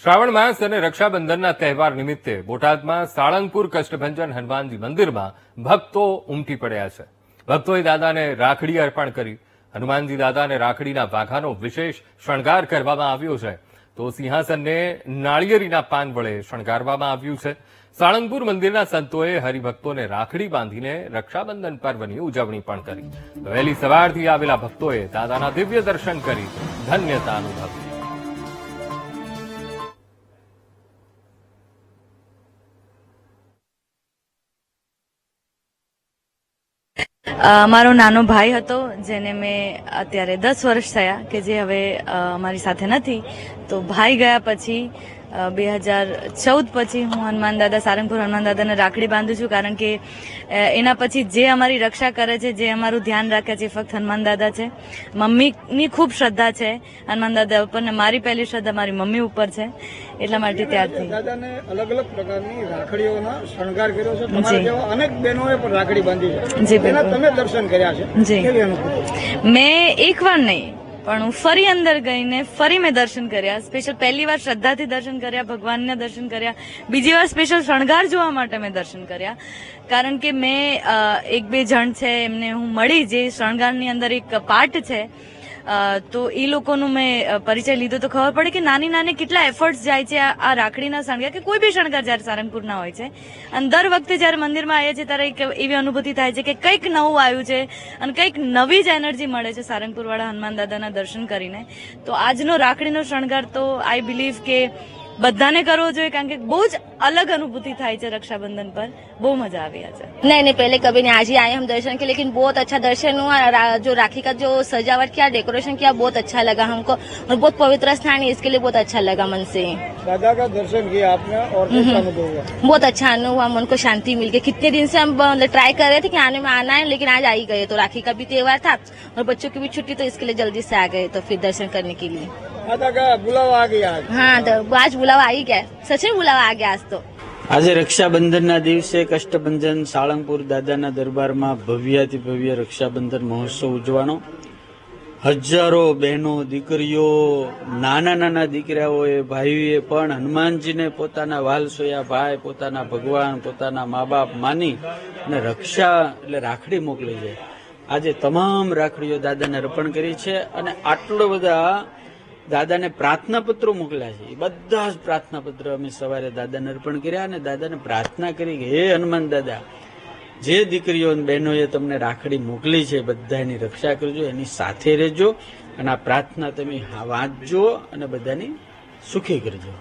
શ્રાવણ માસ અને રક્ષાબંધનના તહેવાર નિમિત્તે બોટાદમાં સાળંગપુર કષ્ટભંજન હનુમાનજી મંદિરમાં ભક્તો ઉમટી પડ્યા છે. ભક્તોએ દાદાને રાખડી અર્પણ કરી. હનુમાનજી દાદાને રાખડીના વાઘાનો વિશેષ શણગાર કરવામાં આવ્યો છે, તો સિંહાસનને નાળિયેરીના પાન વડે શણગારવામાં આવ્યું છે. સાળંગપુર મંદિરના સંતોએ હરિભક્તોને રાખડી બાંધીને રક્ષાબંધન પર્વની ઉજવણી પણ કરી. વહેલી સવારથી આવેલા ભક્તોએ દાદાના દિવ્ય દર્શન કરી ધન્યતા અનુભવી. મારો નાનો ભાઈ હતો, જેને મેં અત્યારે 10 વર્ષ થયા કે જે હવે અમારી સાથે નથી. તો ભાઈ ગયા પછી 2014 પછી હું હનુમાન દાદા સારંગપુર હનુમાન દાદાને રાખડી બાંધું છું, કારણ કે એના પછી જે અમારી રક્ષા કરે છે, જે અમારું ધ્યાન રાખે છે, ફક્ત હનુમાન દાદા છે. મમ્મીની ખૂબ શ્રદ્ધા છે હનુમાન દાદા ઉપર, ને મારી પહેલી શ્રદ્ધા મારી મમ્મી ઉપર છે. એટલા માટે ત્યારથી દાદાને અલગ અલગ પ્રકારની રાખડીઓનો શણગાર કર્યો છે. તમારા જેવા અનેક બહેનોએ પણ રાખડી બાંધી છે. જી, એના તમે દર્શન કર્યા છે. જી, કેવી અનુભૂતિ? મેં એકવાર નહીં પણ હું ફરી અંદર ગઈને ફરી મેં દર્શન કર્યા. સ્પેશિયલ પહેલી વાર શ્રદ્ધાથી દર્શન કર્યા, ભગવાનના દર્શન કર્યા. બીજી વાર સ્પેશિયલ શણગાર જોવા માટે મેં દર્શન કર્યા, કારણ કે મેં એક બે જણ છે એમને હું મળી, જે શણગારની અંદર એક પાર્ટ છે. તો એ લોકોનું મેં પરિચય લીધો તો ખબર પડે કે નાની નાની કેટલા એફર્ટ્સ જાય છે આ રાખડીના શણગાર કે કોઈ બી શણગાર જયારે સારંગપુરના હોય છે. અને દર વખતે જયારે મંદિરમાં આવીએ છીએ ત્યારે એક એવી અનુભૂતિ થાય છે કે કંઈક નવું આવ્યું છે અને કંઈક નવી જ એનર્જી મળે છે સારંગપુરવાળા હનુમાન દાદાના દર્શન કરીને. તો આજનો રાખડીનો શણગાર તો આઈ બિલીવ કે બધાને કરવો જોઈએ, કારણ કે બહુ જ अलग अनुभूति થાય છે रक्षाबंधन पर. બહુ मजा આવી आज. नहीं पहले कभी नहीं, आज ही आए हम दर्शन के, लेकिन बहुत अच्छा दर्शन हुआ. जो राखी का जो सजावट किया, डेकोरेशन किया, बहुत अच्छा लगा हमको और बहुत पवित्र स्थान है, इसके लिए बहुत अच्छा लगा मन से. दादा का दर्शन किया आपने और कैसा अनुभव हुआ? बहुत अच्छा अनुभव हुआ, मन को शांति मिल गई. कितने दिन से हम ट्राई कर रहे थे कि आने में आना है, लेकिन आज आ ही गए. तो राखी का भी त्योहार था और बच्चों की भी छुट्टी, तो इसके लिए जल्दी से आ गए तो फिर दर्शन करने के लिए. दादा का बुलावा आ गया. हाँ, तो आज बुलावा आ ही गया, सच में बुलावा आ गया आज. तो આજે રક્ષાબંધનના દિવસે કષ્ટભંજન સાળંગપુર દાદાના દરબારમાં ભવ્યાતિ ભવ્ય રક્ષાબંધન મહોત્સવ ઉજવાનો. હજારો બહેનો, દીકરીઓ, નાના નાના દીકરાઓએ, ભાઈઓએ પણ હનુમાનજીને પોતાના વાલસોયા ભાઈ, પોતાના ભગવાન, પોતાના મા બાપ માની અને રક્ષા એટલે રાખડી મોકલી છે. આજે તમામ રાખડીઓ દાદાને અર્પણ કરી છે અને આટલો બધા દાદાને પ્રાર્થના પત્રો મોકલ્યા છે. એ બધા જ પ્રાર્થના પત્ર અમે સવારે દાદાને અર્પણ કર્યા અને દાદાને પ્રાર્થના કરી કે હે હનુમાન દાદા, જે દીકરીઓ અને બહેનોએ તમને રાખડી મોકલી છે બધાની રક્ષા કરજો, એની સાથે રહેજો અને આ પ્રાર્થના તમે વાંચજો અને બધાની સુખી કરજો.